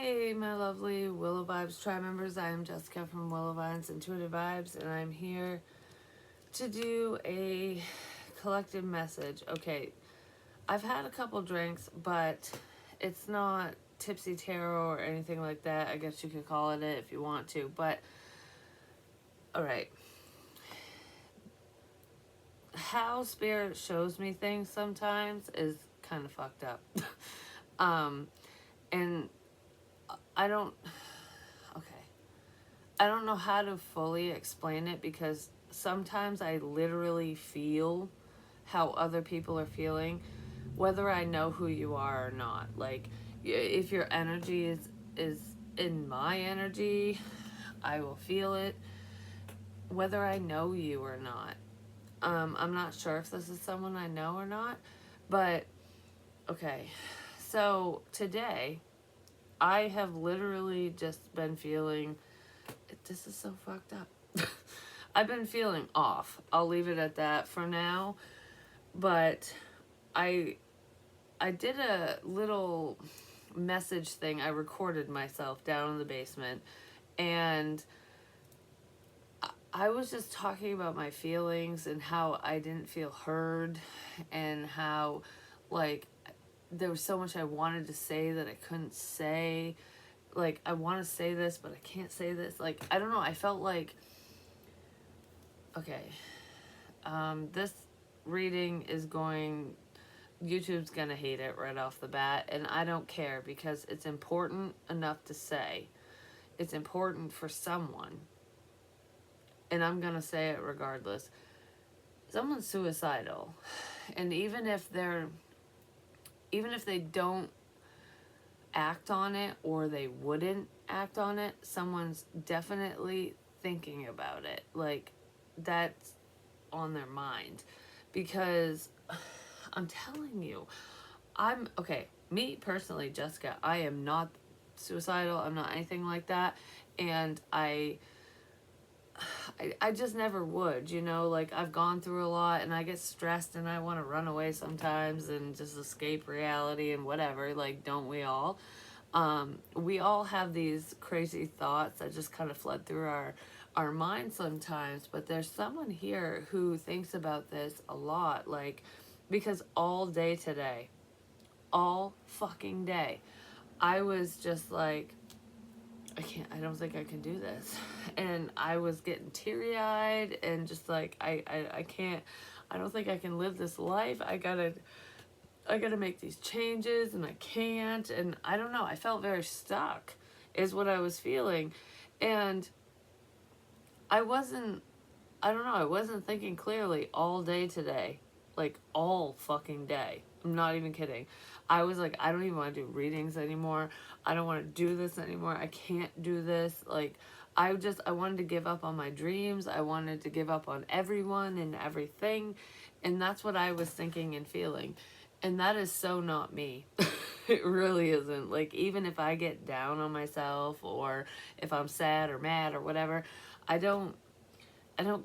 Hey, my lovely Willow Vibes tribe members. I am Jessica from Willow Vines Intuitive Vibes, and I'm here to do a collective message. Okay, I've had a couple drinks, but it's not tipsy tarot or anything like that. I guess you could call it if you want to, but alright. How spirit shows me things sometimes is kind of fucked up. um, and I don't. Okay. I don't know how to fully explain it because sometimes I literally feel how other people are feeling, whether I know who you are or not. Like, if your energy is in my energy, I will feel it, whether I know you or not. I'm not sure if this is someone I know or not, but okay. So today, I have literally just been feeling. This is so fucked up. I've been feeling off. I'll leave it at that for now. But I did a little message thing. I recorded myself down in the basement, and I was just talking about my feelings and how I didn't feel heard, and how like there was so much I wanted to say that I couldn't say. Like, I want to say this, but I can't say this. Like, I don't know. I felt like, okay, this reading is going, YouTube's gonna hate it right off the bat, and I don't care because it's important enough to say. It's important for someone, and I'm gonna say it regardless. Someone's suicidal, and even if they don't act on it, or they wouldn't act on it, someone's definitely thinking about it. Like, that's on their mind. Because I'm telling you, okay, me personally, Jessica, I am not suicidal. I'm not anything like that. And I just never would, like, I've gone through a lot, and I get stressed, and I want to run away sometimes and just escape reality and whatever. Like, don't we all? We all have these crazy thoughts that just kind of flood through our mind sometimes, but there's someone here who thinks about this a lot, like, because all day today, all fucking day, I was just like, I don't think I can do this. And I was getting teary-eyed and just like, I can't, I don't think I can live this life. I gotta make these changes, and I can't. And I don't know, I felt very stuck is what I was feeling. And I don't know, I wasn't thinking clearly all day today. Like, all fucking day. I'm not even kidding. I was like, I don't even want to do readings anymore. I don't want to do this anymore. I can't do this. Like, I wanted to give up on my dreams. I wanted to give up on everyone and everything. And that's what I was thinking and feeling. And that is so not me. It really isn't. Like, even if I get down on myself, or if I'm sad or mad or whatever, I don't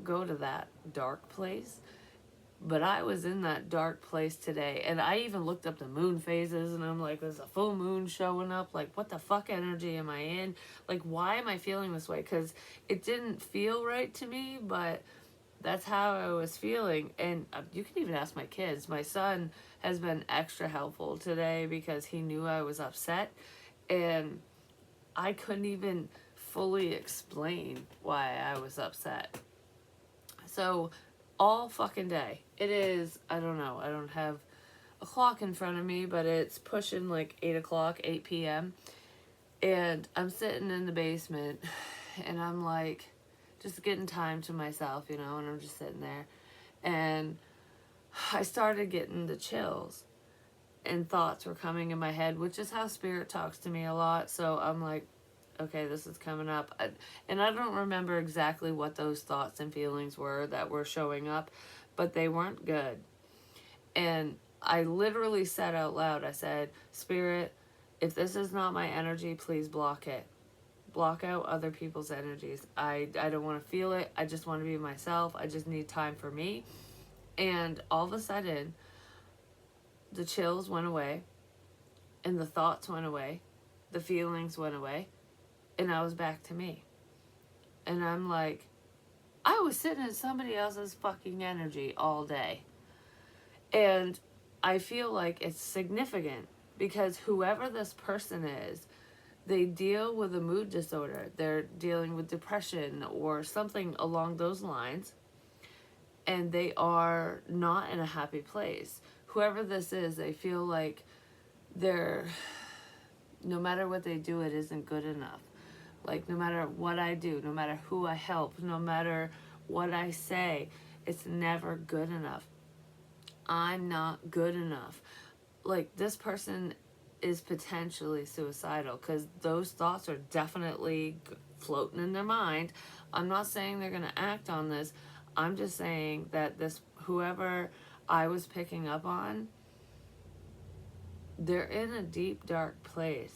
go to that dark place. But I was in that dark place today, and I even looked up the moon phases, and I'm like, there's a full moon showing up. Like, what the fuck energy am I in? Like, why am I feeling this way? Because it didn't feel right to me, but that's how I was feeling. And you can even ask my kids. My son has been extra helpful today because he knew I was upset, and I couldn't even fully explain why I was upset. So, all fucking day. It is, I don't know, I don't have a clock in front of me, but it's pushing like 8 o'clock, 8 p.m. And I'm sitting in the basement, and I'm like, just getting time to myself, and I'm just sitting there. And I started getting the chills, and thoughts were coming in my head, which is how spirit talks to me a lot. So I'm like, okay, this is coming up. And I don't remember exactly what those thoughts and feelings were that were showing up, but they weren't good. And I literally said out loud, I said, Spirit, if this is not my energy, please block it. Block out other people's energies. I don't want to feel it. I just want to be myself. I just need time for me. And all of a sudden, the chills went away, and the thoughts went away, the feelings went away, and I was back to me. And I'm like, I was sitting in somebody else's fucking energy all day. And I feel like it's significant because whoever this person is, they deal with a mood disorder. They're dealing with depression or something along those lines. And they are not in a happy place. Whoever this is, they feel like they're, no matter what they do, it isn't good enough. Like, no matter what I do, no matter who I help, no matter what I say, it's never good enough. I'm not good enough. Like, this person is potentially suicidal because those thoughts are definitely floating in their mind. I'm not saying they're going to act on this. I'm just saying that this, whoever I was picking up on, they're in a deep, dark place.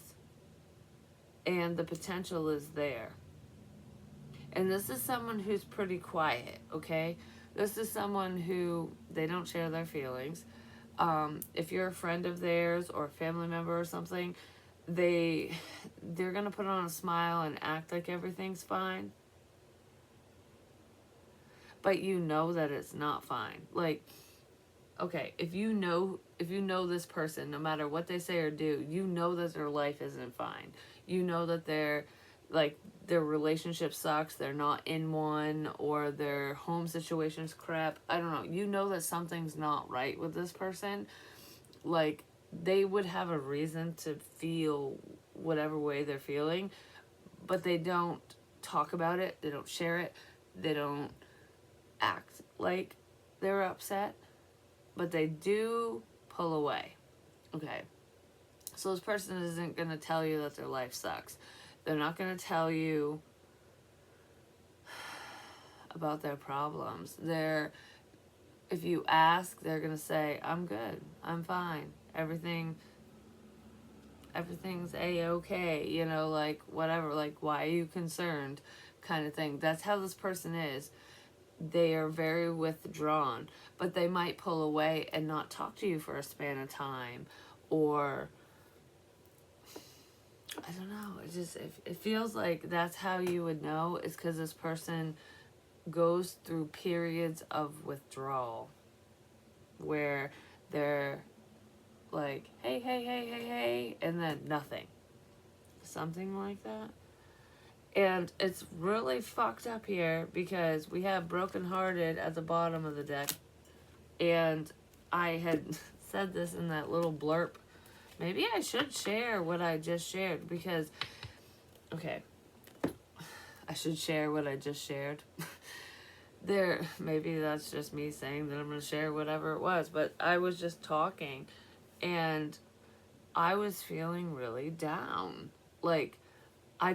And the potential is there. And this is someone who's pretty quiet, okay? This is someone who, they don't share their feelings. If you're a friend of theirs or a family member or something, they're gonna put on a smile and act like everything's fine. But you know that it's not fine. Like, okay, if you know this person, no matter what they say or do, you know that their life isn't fine. You know that they're, like, their relationship sucks, they're not in one, or their home situation's crap. I don't know. You know that something's not right with this person. Like, they would have a reason to feel whatever way they're feeling, but they don't talk about it, they don't share it, they don't act like they're upset, but they do pull away. Okay. So this person isn't going to tell you that their life sucks. They're not going to tell you about their problems. If you ask, they're going to say, I'm good. I'm fine. Everything's A-okay. You know, like, whatever. Like, why are you concerned? Kind of thing. That's how this person is. They are very withdrawn, but they might pull away and not talk to you for a span of time, or I don't know. It feels like that's how you would know, is because this person goes through periods of withdrawal where they're like, hey, and then nothing. Something like that. And it's really fucked up here because we have brokenhearted at the bottom of the deck. And I had said this in that little blurb. Maybe I should share what I just shared because, okay, I should share what I just shared. Maybe that's just me saying that I'm going to share whatever it was, but I was just talking and I was feeling really down. Like, I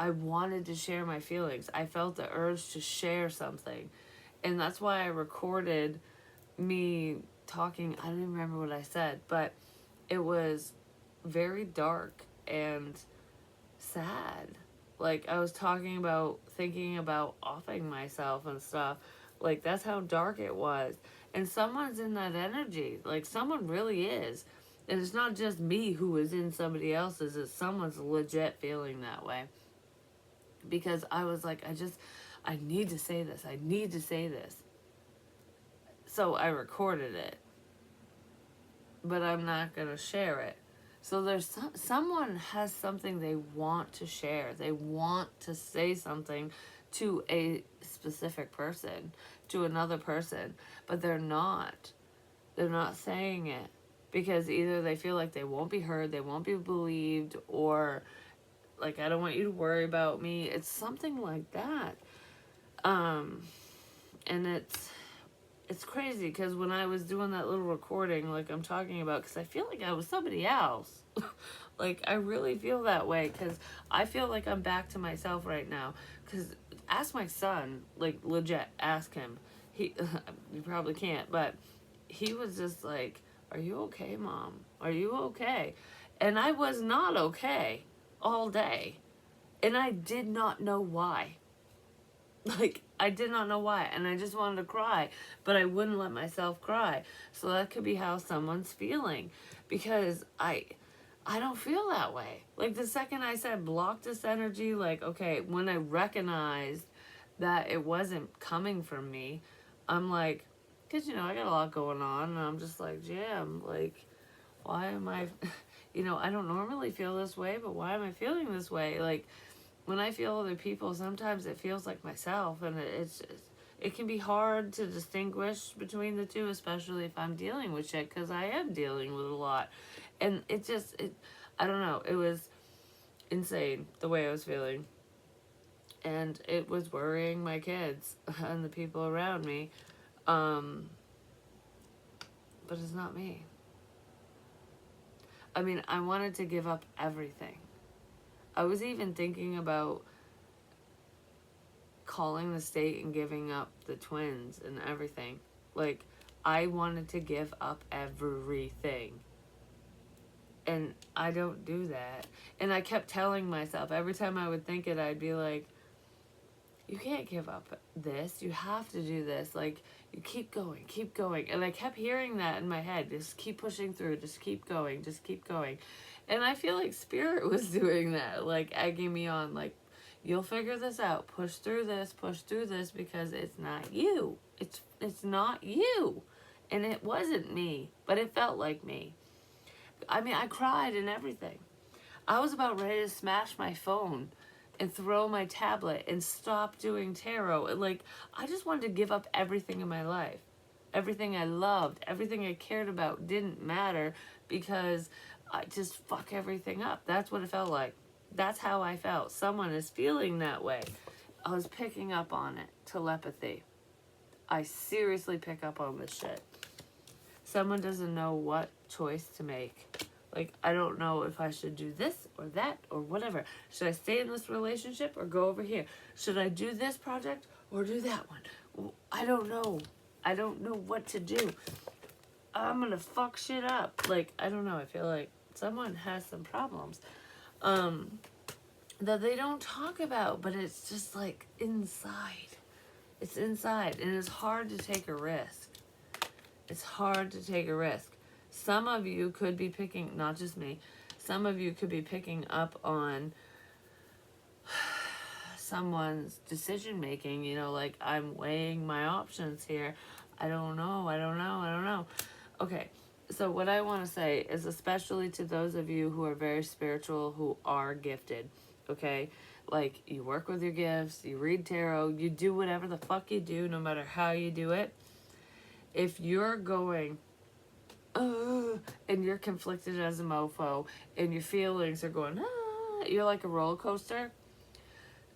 wanted to share my feelings. I felt the urge to share something. And that's why I recorded me talking. I don't even remember what I said, but it was very dark and sad. Like, I was thinking about offing myself and stuff. Like, that's how dark it was. And someone's in that energy. Like, someone really is. And it's not just me who is in somebody else's. It's someone's legit feeling that way. Because I was like, I need to say this. I need to say this. So I recorded it. But I'm not going to share it. So there's someone has something they want to share. They want to say something to a specific person, to another person, but they're not. They're not saying it because either they feel like they won't be heard, they won't be believed, or like, I don't want you to worry about me. It's something like that. And it's crazy because when I was doing that little recording, like I'm talking about, because I feel like I was somebody else. Like, I really feel that way because I feel like I'm back to myself right now. Because ask my son, like, legit, ask him. You probably can't, but he was just like, are you okay, Mom? Are you okay? And I was not okay all day. And I did not know why. Like, I did not know why. And I just wanted to cry. But I wouldn't let myself cry. So that could be how someone's feeling. Because I I don't feel that way. Like the second I said block this energy, like, okay, when I recognized that it wasn't coming from me, I'm like, because, I got a lot going on, and I'm just like, jam, like, why am I, I don't normally feel this way, but why am I feeling this way? Like, when I feel other people, sometimes it feels like myself, and it can be hard to distinguish between the two, especially if I'm dealing with shit, because I am dealing with a lot. And I don't know, it was insane the way I was feeling. And it was worrying my kids and the people around me. Um, but it's not me. I mean, I wanted to give up everything. I was even thinking about calling the state and giving up the twins and everything. Like, I wanted to give up everything. And I don't do that. And I kept telling myself, every time I would think it, I'd be like, you can't give up this. You have to do this. Like, you keep going, keep going. And I kept hearing that in my head. Just keep pushing through. Just keep going. Just keep going. And I feel like Spirit was doing that. Like, egging me on. Like, you'll figure this out. Push through this because it's not you. It's not you. And it wasn't me. But it felt like me. I mean, I cried and everything. I was about ready to smash my phone and throw my tablet and stop doing tarot. Like, I just wanted to give up everything in my life. Everything I loved, everything I cared about didn't matter because I just fuck everything up. That's what it felt like. That's how I felt. Someone is feeling that way. I was picking up on it. Telepathy. I seriously pick up on this shit. Someone doesn't know what choice to make. Like, I don't know if I should do this or that or whatever. Should I stay in this relationship or go over here? Should I do this project or do that one? I don't know. I don't know what to do. I'm gonna fuck shit up. Like, I don't know. I feel like someone has some problems that they don't talk about, but it's just like inside. It's inside, and it's hard to take a risk. It's hard to take a risk. Some of you could be picking, not just me, some of you could be picking up on someone's decision making, like, I'm weighing my options here. I don't know. Okay, so what I want to say is, especially to those of you who are very spiritual, who are gifted, okay? Like, you work with your gifts, you read tarot, you do whatever the fuck you do, no matter how you do it. If you're going, and you're conflicted as a mofo, and your feelings are going, you're like a roller coaster,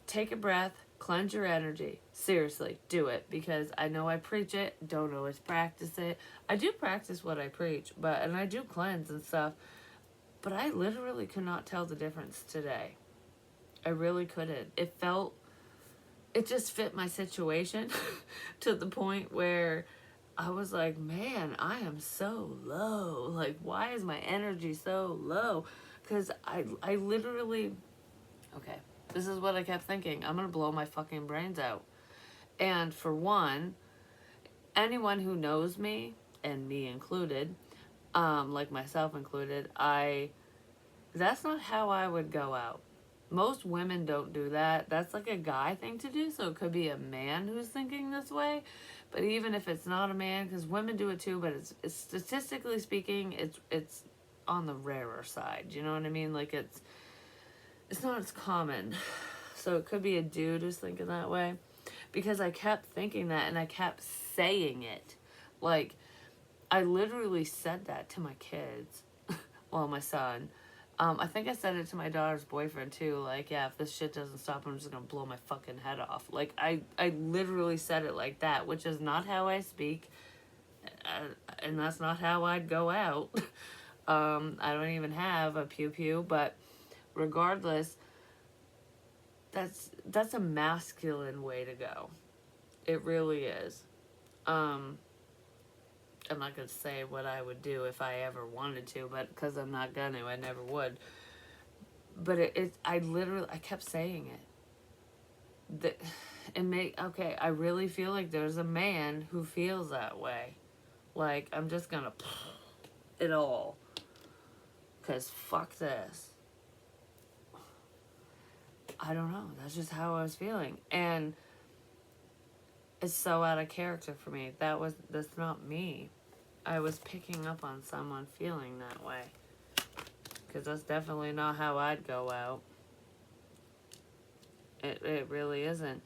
take a breath, cleanse your energy. Seriously, do it, because I know I preach it, don't always practice it. I do practice what I preach, and I do cleanse and stuff, but I literally could not tell the difference today. I really couldn't. It just fit my situation to the point where I was like, man, I am so low. Like, why is my energy so low? Because I literally, okay, this is what I kept thinking. I'm going to blow my fucking brains out. And for one, anyone who knows me, and me included, like myself included, that's not how I would go out. Most women don't do that. That's like a guy thing to do, so it could be a man who's thinking this way. But even if it's not a man, because women do it too, but it's statistically speaking, it's on the rarer side. You know what I mean? Like, it's not as common. So it could be a dude who's thinking that way. Because I kept thinking that, and I kept saying it. Like, I literally said that to my kids. Well, my son. I think I said it to my daughter's boyfriend too. Like, yeah, if this shit doesn't stop, I'm just gonna blow my fucking head off. Like, I literally said it like that, which is not how I speak, and that's not how I'd go out. I don't even have a pew pew, but regardless, that's a masculine way to go. It really is. I'm not going to say what I would do if I ever wanted to, but because I'm not going to, I never would. But I kept saying it. Okay, I really feel like there's a man who feels that way. Like, I'm just going to it all. because fuck this. I don't know. That's just how I was feeling. And it's so out of character for me. That's not me. I was picking up on someone feeling that way. Because that's definitely not how I'd go out. It really isn't.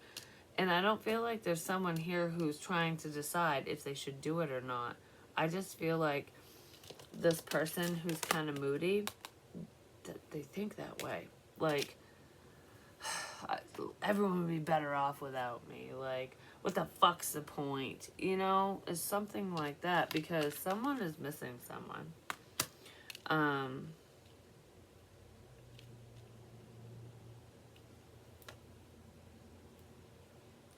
And I don't feel like there's someone here who's trying to decide if they should do it or not. I just feel like this person who's kind of moody, that they think that way. Like, everyone would be better off without me. Like, what the fuck's the point? You know, it's something like that because someone is missing someone.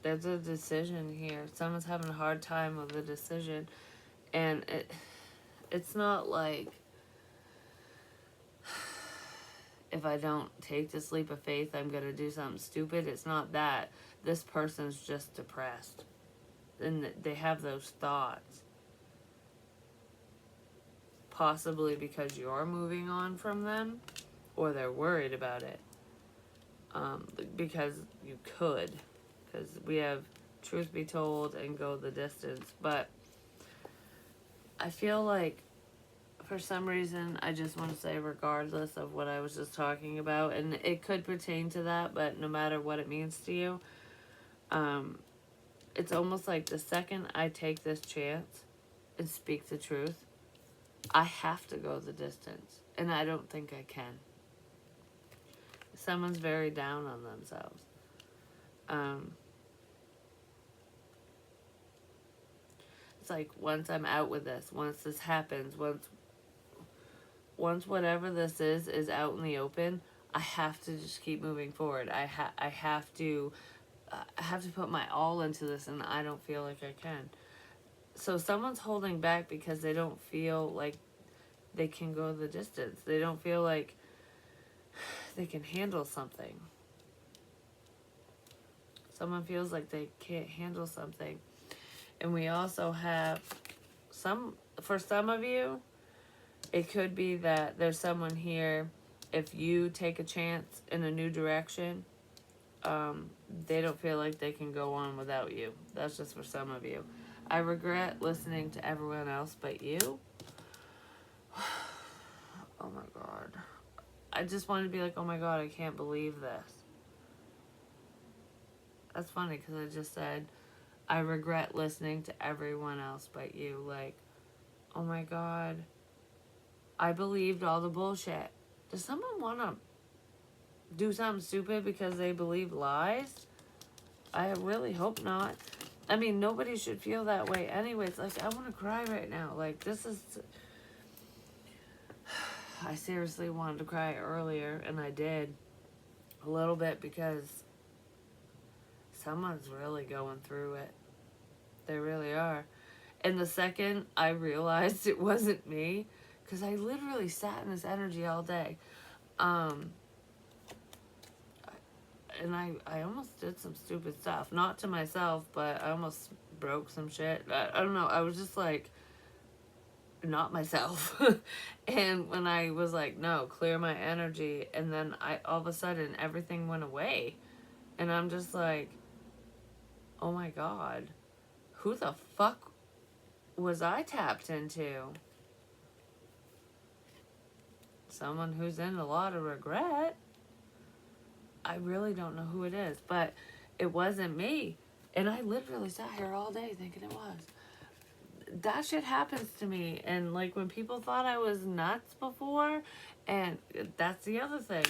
There's a decision here. Someone's having a hard time with a decision, and it's not like if I don't take this leap of faith, I'm gonna do something stupid. It's not that. This person's just depressed, and they have those thoughts. Possibly because you're moving on from them, or they're worried about it. Because you could. Because we have truth be told and go the distance. But I feel like for some reason I just want to say regardless of what I was just talking about, and it could pertain to that, but no matter what it means to you, it's almost like the second I take this chance and speak the truth, I have to go the distance, and I don't think I can. Someone's very down on themselves. It's like once I'm out with this, once this happens, once whatever this is out in the open, I have to just keep moving forward. I have to put my all into this, and I don't feel like I can. So someone's holding back because they don't feel like they can go the distance. They don't feel like they can handle something. Someone feels like they can't handle something. And we also have for some of you, it could be that there's someone here, if you take a chance in a new direction, they don't feel like they can go on without you. That's just for some of you. I regret listening to everyone else but you. Oh my God. I just want to be like, oh my God, I can't believe this. That's funny because I just said, I regret listening to everyone else but you. Like, oh my God, I believed all the bullshit. Does someone want to do something stupid because they believe lies? I really hope not. I mean, nobody should feel that way anyways. Like, I want to cry right now. Like, this is... I seriously wanted to cry earlier, and I did. A little bit because someone's really going through it. They really are. And the second I realized it wasn't me, because I literally sat in this energy all day. And I almost did some stupid stuff. Not to myself, but I almost broke some shit. I don't know. I was just like, not myself. And when I was like, no, clear my energy. And then all of a sudden, everything went away. And I'm just like, oh my God, who the fuck was I tapped into? Someone who's in a lot of regret. I really don't know who it is, but it wasn't me. And I literally sat here all day thinking it was. That shit happens to me. And like when people thought I was nuts before, and that's the other thing.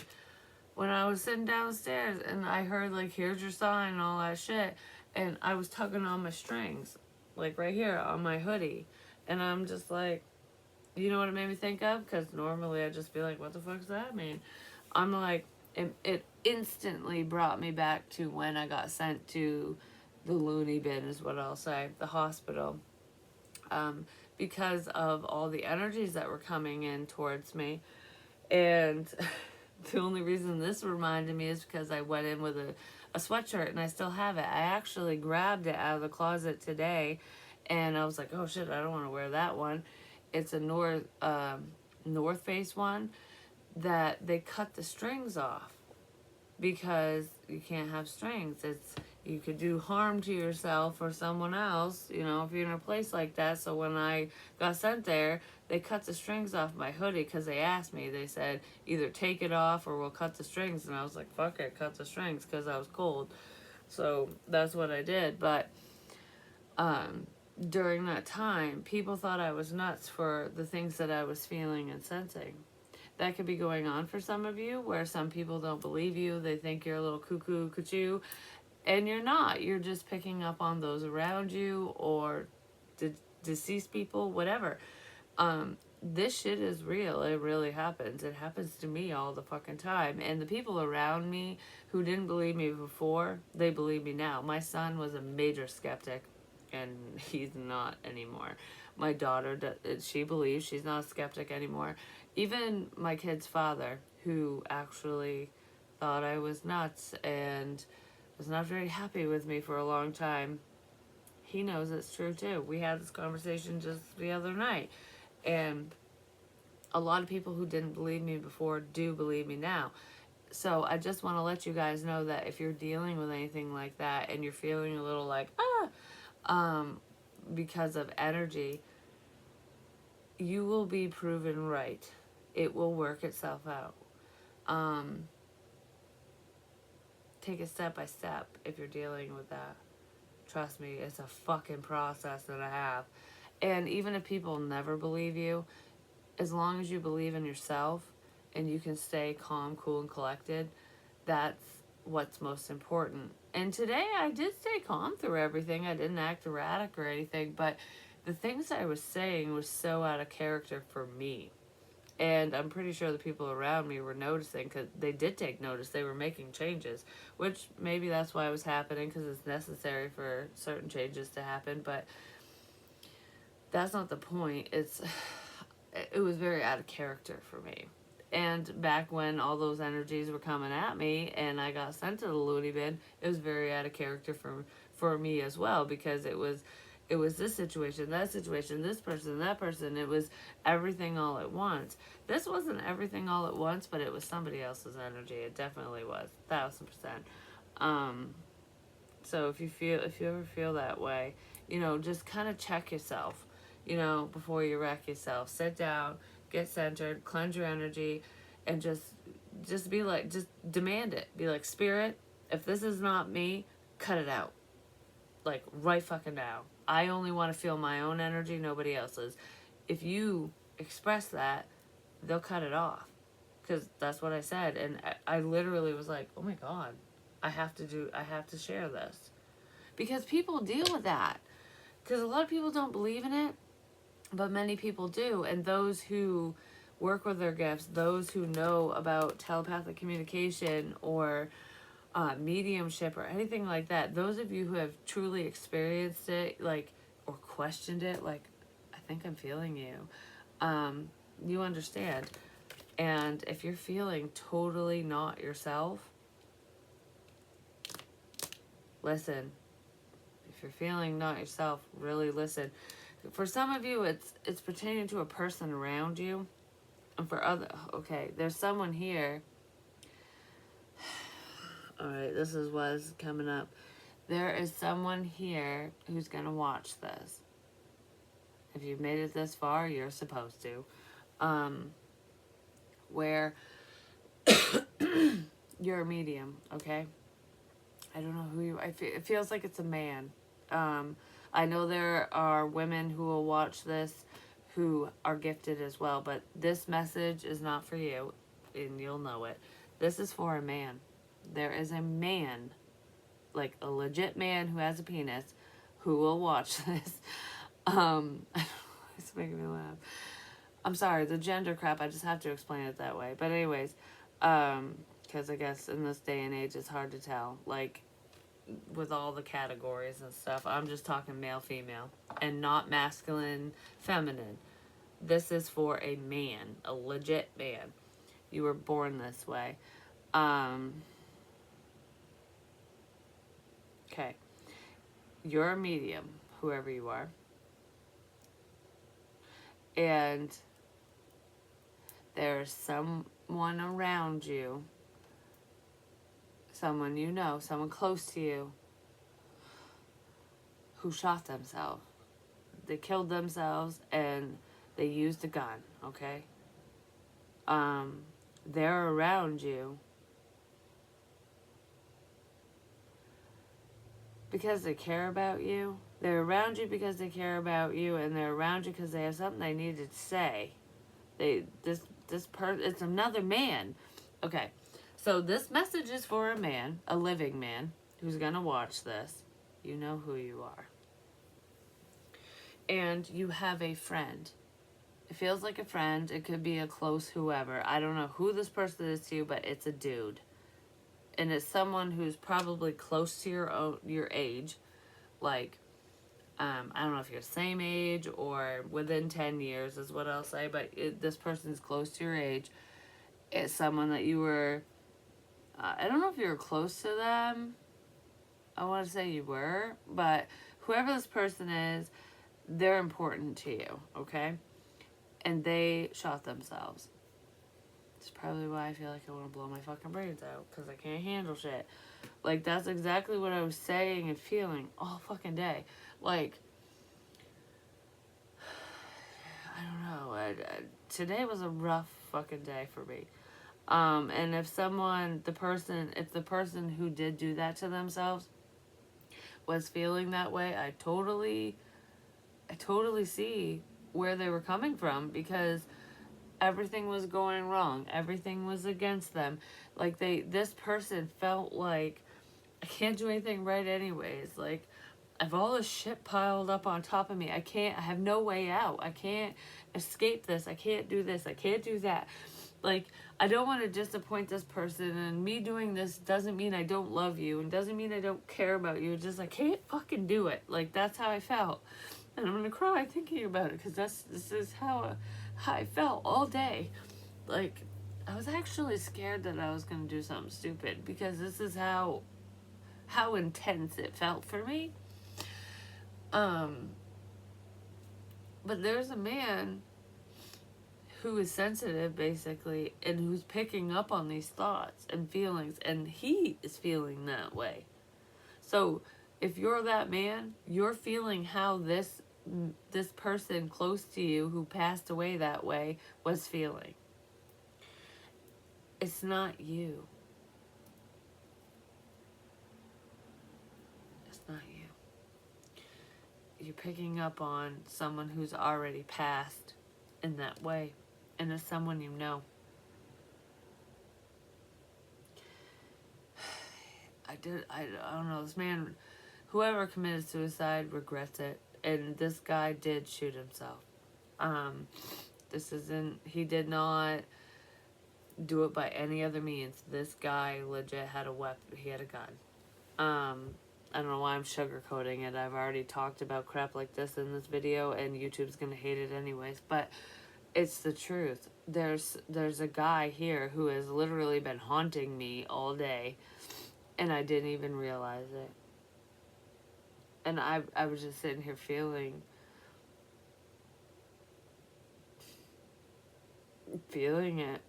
When I was sitting downstairs and I heard like, here's your sign and all that shit, and I was tugging on my strings, like right here on my hoodie. And I'm just like, you know what it made me think of? Because normally I just be like, what the fuck does that mean? I'm like, it instantly brought me back to when I got sent to the loony bin, is what I'll say, the hospital. Because of all the energies that were coming in towards me. And the only reason this reminded me is because I went in with a sweatshirt and I still have it. I actually grabbed it out of the closet today and I was like, oh shit, I don't want to wear that one. It's a North Face one, that they cut the strings off because you can't have strings. It's, you could do harm to yourself or someone else, you know, if you're in a place like that. So when I got sent there, they cut the strings off my hoodie because they asked me. They said either take it off or we'll cut the strings, and I was like, fuck it, cut the strings, because I was cold. So that's what I did. But during that time, people thought I was nuts for the things that I was feeling and sensing. That could be going on for some of you, where some people don't believe you. They think you're a little cuckoo cuckoo, and you're not. You're just picking up on those around you, or deceased people, whatever. This shit is real. It really happens. It happens to me all the fucking time. And the people around me who didn't believe me before, they believe me now. My son was a major skeptic, and he's not anymore. My daughter, she believes, she's not a skeptic anymore. Even my kid's father, who actually thought I was nuts and was not very happy with me for a long time, he knows it's true too. We had this conversation just the other night. And a lot of people who didn't believe me before do believe me now. So I just want to let you guys know that if you're dealing with anything like that and you're feeling a little like, because of energy, you will be proven right. It will work itself out. Take it step by step if you're dealing with that. Trust me, it's a fucking process and a half. And even if people never believe you, as long as you believe in yourself and you can stay calm, cool, and collected, that's what's most important. And today I did stay calm through everything. I didn't act erratic or anything, but the things I was saying was so out of character for me. And I'm pretty sure the people around me were noticing, because they did take notice. They were making changes, which maybe that's why it was happening, because it's necessary for certain changes to happen. But that's not the point. It was very out of character for me. And back when all those energies were coming at me and I got sent to the loony bin, it was very out of character for me as well, because it was this situation, that situation, this person, that person. It was everything all at once. This wasn't everything all at once, but it was somebody else's energy. It definitely was, 1,000%. So if you ever feel that way, just kind of check yourself, before you wreck yourself. Sit down, get centered, cleanse your energy, and just be like, just demand it. Be like, spirit, if this is not me, cut it out. Like, right fucking now. I only want to feel my own energy, nobody else's. If you express that, they'll cut it off. Because that's what I said. And I literally was like, oh my God, I have to share this. Because people deal with that. Because a lot of people don't believe in it, but many people do. And those who work with their gifts, those who know about telepathic communication or mediumship or anything like that, those of you who have truly experienced it, like, or questioned it, like, I think I'm feeling you, you understand. And if you're feeling totally not yourself, listen. If you're feeling not yourself, really listen. For some of you, it's pertaining to a person around you. And for other, okay, there's someone here. All right, this is what's coming up. There is someone here who's going to watch this. If you've made it this far, you're supposed to. Where you're a medium, okay? I don't know who you are. It feels like it's a man. I know there are women who will watch this who are gifted as well, but this message is not for you, and you'll know it. This is for a man. There is a man, like a legit man who has a penis, who will watch this. It's making me laugh. I'm sorry, the gender crap, I just have to explain it that way. But anyways, because I guess in this day and age, it's hard to tell. Like, with all the categories and stuff, I'm just talking male, female, and not masculine, feminine. This is for a man, a legit man. You were born this way. Okay. You're a medium, whoever you are. And There's someone around you, someone you know, someone close to you, who shot themselves. They killed themselves and they used a gun, okay? They're around you because they care about you. They're around you because they care about you, and they're around you because they have something they needed to say. It's another man. Okay, so this message is for a man, a living man, who's gonna watch this. You know who you are. And you have a friend. It feels like a friend. It could be a close whoever. I don't know who this person is to you, but it's a dude. And it's someone who's probably close to your age. Like, I don't know if you're the same age or within 10 years is what I'll say, but this person's close to your age. It's someone that you were, I don't know if you were close to them. I want to say you were, but whoever this person is, they're important to you, okay? And they shot themselves. It's probably why I feel like I want to blow my fucking brains out, because I can't handle shit. Like, that's exactly what I was saying and feeling all fucking day. Like, I don't know. Today was a rough fucking day for me. And if the person who did do that to themselves was feeling that way, I totally see where they were coming from, because everything was going wrong. Everything was against them. Like, this person felt like, I can't do anything right anyways. Like, I have all this shit piled up on top of me. I have no way out. I can't escape this. I can't do this. I can't do that. Like, I don't want to disappoint this person, and me doing this doesn't mean I don't love you, and doesn't mean I don't care about you. It's just, I can't fucking do it. Like, that's how I felt. And I'm gonna cry thinking about it, because this is how I felt all day. Like, I was actually scared that I was gonna do something stupid, because this is how intense it felt for me. But there's a man who is sensitive, basically, and who's picking up on these thoughts and feelings, and he is feeling that way. So if you're that man, you're feeling how this person close to you who passed away that way was feeling. It's not you. It's not you. You're picking up on someone who's already passed in that way, and it's someone you know. I don't know, this man, whoever committed suicide regrets it, and this guy did shoot himself. He did not do it by any other means. This guy legit had a weapon. He had a gun. I don't know why I'm sugarcoating it. I've already talked about crap like this in this video, and YouTube's gonna hate it anyways, but it's the truth. There's a guy here who has literally been haunting me all day, and I didn't even realize it. And I was just sitting here feeling it.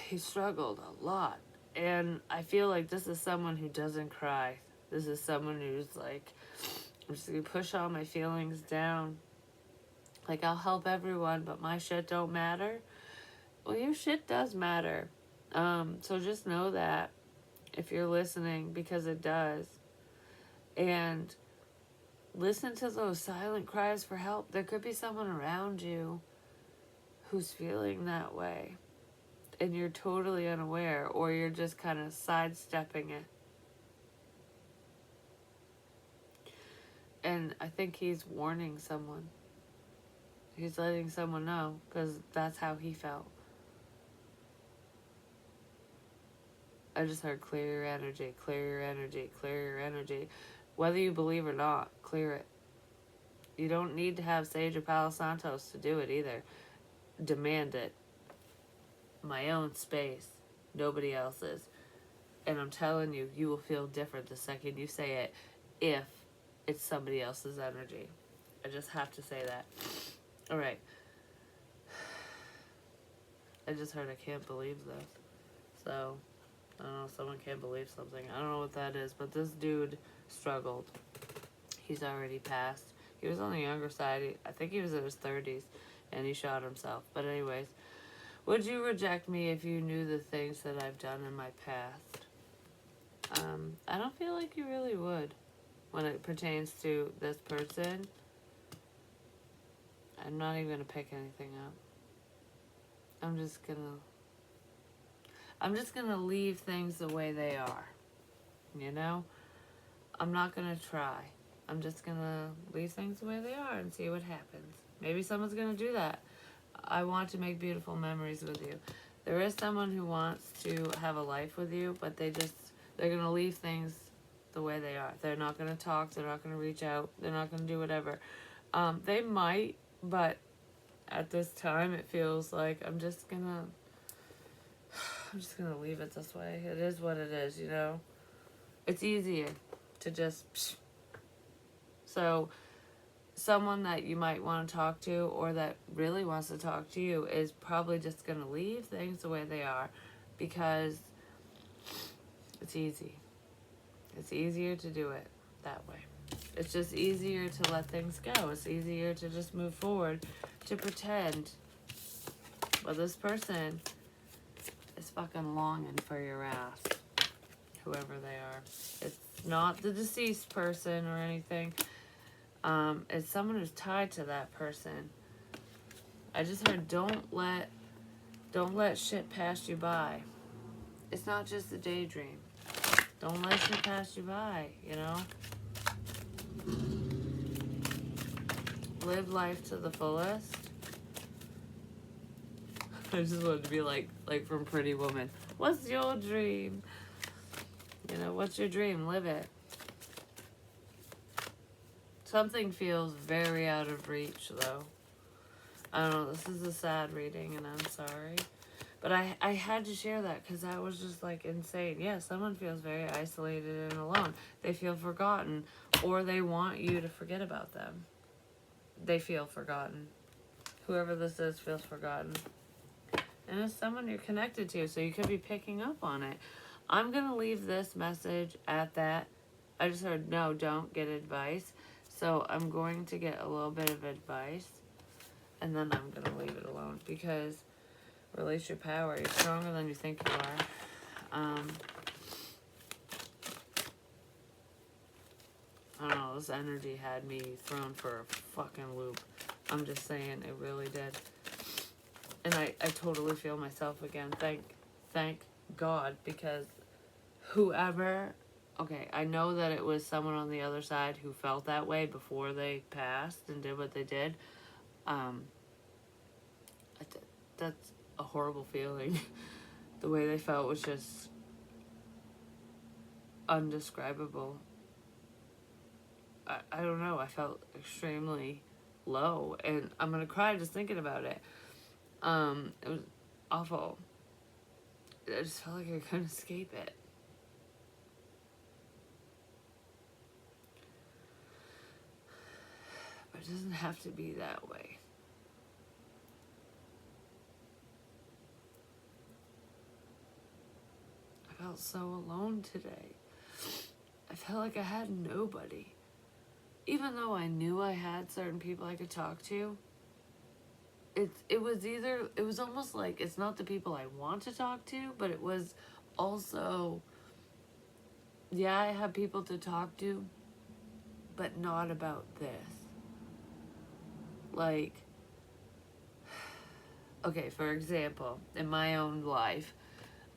He struggled a lot. And I feel like this is someone who doesn't cry. This is someone who's like, I'm just gonna push all my feelings down. Like, I'll help everyone, but my shit don't matter. Well, your shit does matter. So just know that, if you're listening, because it does. And listen to those silent cries for help. There could be someone around you who's feeling that way, and you're totally unaware, or you're just kind of sidestepping it. And I think he's warning someone. He's letting someone know, because that's how he felt. I just heard, clear your energy, clear your energy, clear your energy. Whether you believe or not, clear it. You don't need to have Sage or Palo Santos to do it either. Demand it. My own space. Nobody else's. And I'm telling you, you will feel different the second you say it, if it's somebody else's energy. I just have to say that. Alright. I just heard I can't believe this. So, I don't know, someone can't believe something. I don't know what that is, but this dude struggled. He's already passed. He was on the younger side. I think he was in his 30s, and he shot himself. But anyways, would you reject me if you knew the things that I've done in my past? I don't feel like you really would when it pertains to this person. I'm not even going to pick anything up. I'm just gonna leave things the way they are. You know? I'm not gonna try. I'm just gonna leave things the way they are and see what happens. Maybe someone's gonna do that. I want to make beautiful memories with you. There is someone who wants to have a life with you, but they're gonna leave things the way they are. They're not gonna talk, they're not gonna reach out, they're not gonna do whatever. They might, but at this time it feels like I'm just gonna leave it this way. It is what it is, you know? It's easier to just... So, someone that you might want to talk to or that really wants to talk to you is probably just going to leave things the way they are because it's easy. It's easier to do it that way. It's just easier to let things go. It's easier to just move forward, to pretend. But this person is fucking longing for your ass, whoever they are. It's not the deceased person or anything. It's someone who's tied to that person. I just heard don't let shit pass you by. It's not just a daydream. Don't let shit pass you by, you know? Live life to the fullest. I just wanted to be like from Pretty Woman. What's your dream? You know, what's your dream? Live it. Something feels very out of reach, though. I don't know, this is a sad reading, and I'm sorry. But I had to share that, because that was just, like, insane. Yeah, someone feels very isolated and alone. They feel forgotten, or they want you to forget about them. They feel forgotten. Whoever this is feels forgotten. And it's someone you're connected to, so you could be picking up on it. I'm going to leave this message at that. I just heard, no, don't get advice. So I'm going to get a little bit of advice, and then I'm going to leave it alone, because release your power. You're stronger than you think you are. I don't know, this energy had me thrown for a fucking loop. I'm just saying, it really did. And I totally feel myself again. Thank God, because whoever... Okay, I know that it was someone on the other side who felt that way before they passed and did what they did. That's a horrible feeling. The way they felt was just undescribable. I don't know, I felt extremely low, and I'm gonna cry just thinking about it. It was awful. I just felt like I couldn't escape it. But it doesn't have to be that way. I felt so alone today. I felt like I had nobody. Even though I knew I had certain people I could talk to, it was almost like it's not the people I want to talk to, but it was also, yeah, I have people to talk to, but not about this. Like, okay, for example, in my own life,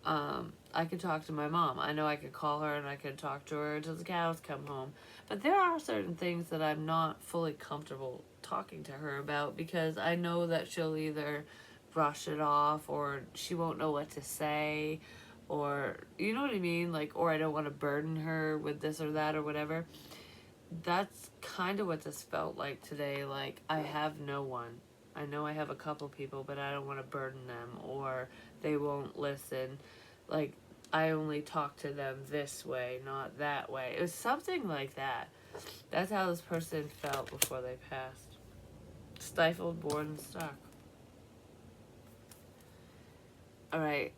I could talk to my mom. I know I could call her and I could talk to her until the cows come home. But there are certain things that I'm not fully comfortable talking to her about, because I know that she'll either brush it off, or she won't know what to say, or, you know what I mean? Like, or I don't want to burden her with this or that or whatever. That's kind of what this felt like today. Like, I have no one. I know I have a couple people, but I don't want to burden them, or they won't listen. Like, I only talk to them this way, not that way. It was something like that. That's how this person felt before they passed. Stifled, bored, and stuck. All right,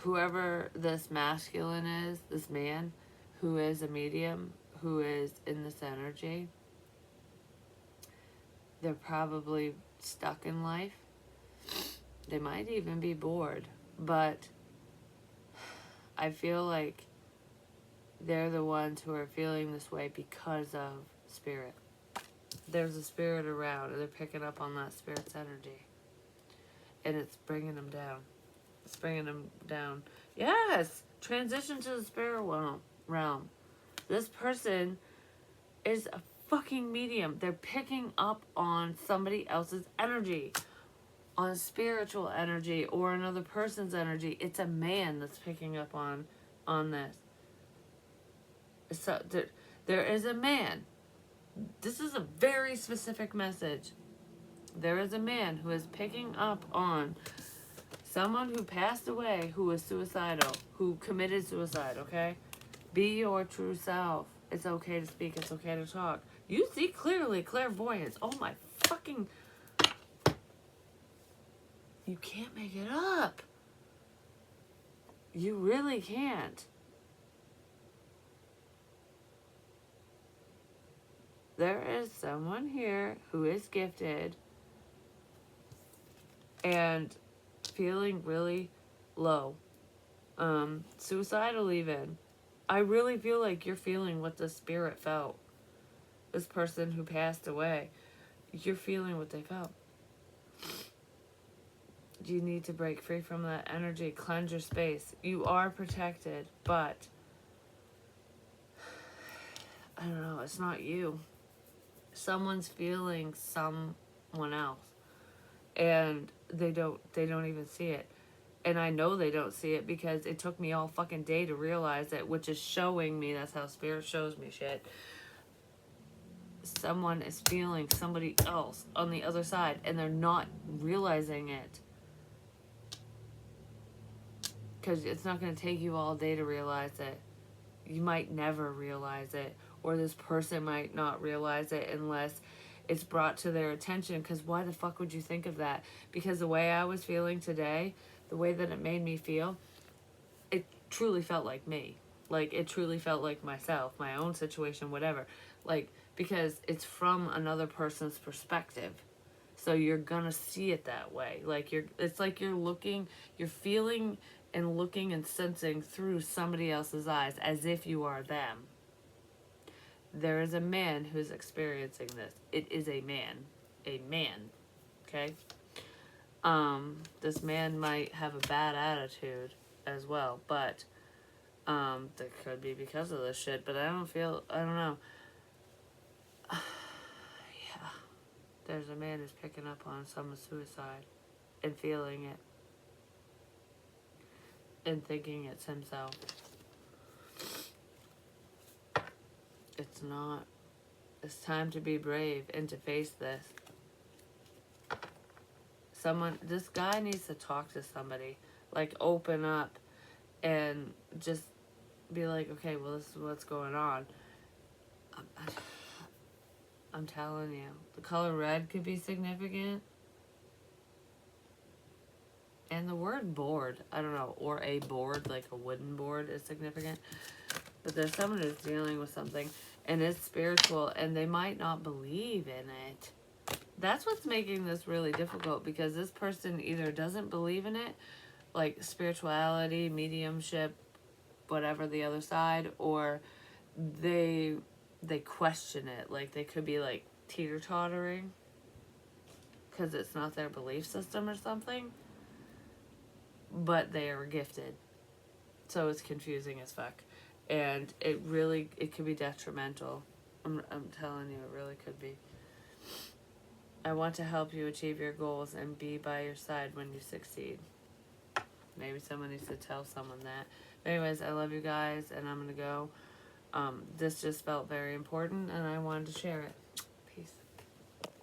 whoever this masculine is, this man who is a medium, who is in this energy, they're probably stuck in life. They might even be bored, but I feel like they're the ones who are feeling this way because of spirit. There's a spirit around, and they're picking up on that spirit's energy, and it's bringing them down. It's bringing them down. Yes! Transition to the spirit realm. This person is a fucking medium. They're picking up on somebody else's energy, on spiritual energy, or another person's energy. It's a man that's picking up on this. So there is a man. This is a very specific message. There is a man who is picking up on someone who passed away, who was suicidal, who committed suicide, okay? Be your true self. It's okay to speak. It's okay to talk. You see clearly, clairvoyance. Oh my fucking... You can't make it up. You really can't. There is someone here who is gifted and feeling really low. Suicidal even. I really feel like you're feeling what the spirit felt. This person who passed away, you're feeling what they felt. You need to break free from that energy, cleanse your space. You are protected, but I don't know, it's not you. Someone's feeling someone else, and they don't even see it. And I know they don't see it because it took me all fucking day to realize it, which is showing me, that's how spirit shows me shit. Someone is feeling somebody else on the other side, and they're not realizing it. Because it's not going to take you all day to realize it. You might never realize it. Or this person might not realize it unless it's brought to their attention. Because why the fuck would you think of that? Because the way I was feeling today, the way that it made me feel, it truly felt like me. Like, it truly felt like myself, my own situation, whatever. Like, because it's from another person's perspective. So you're gonna see it that way. Like, it's like you're feeling and looking and sensing through somebody else's eyes as if you are them. There is a man who's experiencing this. It is a man. A man. Okay? This man might have a bad attitude as well, but that could be because of this shit, but I don't know. Yeah. There's a man who's picking up on someone's suicide and feeling it. And thinking it's himself. It's not. It's time to be brave and to face this. This guy needs to talk to somebody. Like, open up and just be like, okay, well, this is what's going on. I'm telling you. The color red could be significant. And the word board, I don't know, or a board, like a wooden board, is significant. But there's someone who's dealing with something, and it's spiritual, and they might not believe in it. That's what's making this really difficult, because this person either doesn't believe in it, like spirituality, mediumship, whatever the other side, or they question it. Like, they could be like teeter-tottering because it's not their belief system or something. But they are gifted. So it's confusing as fuck. And it could be detrimental. I'm telling you, it really could be. I want to help you achieve your goals and be by your side when you succeed. Maybe someone needs to tell someone that. Anyways, I love you guys, and I'm going to go. This just felt very important, and I wanted to share it.